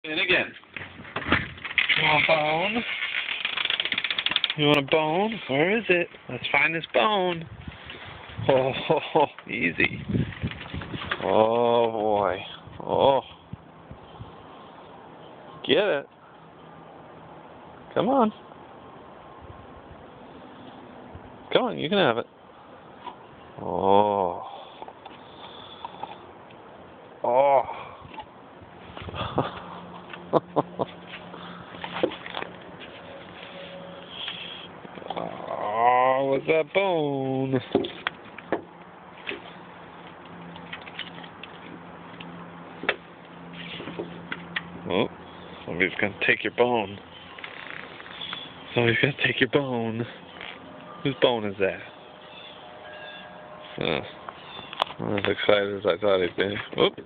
In again. You want a bone? You want a bone? Where is it? Let's find this bone. Oh, easy. Oh, boy. Oh. Get it. Come on. Come on, you can have it. Oh. Oh. Oh, what's that bone? Oh, somebody's gonna take your bone. Somebody's gonna take your bone. Whose bone is that? Not as excited as I thought he'd be. Oop.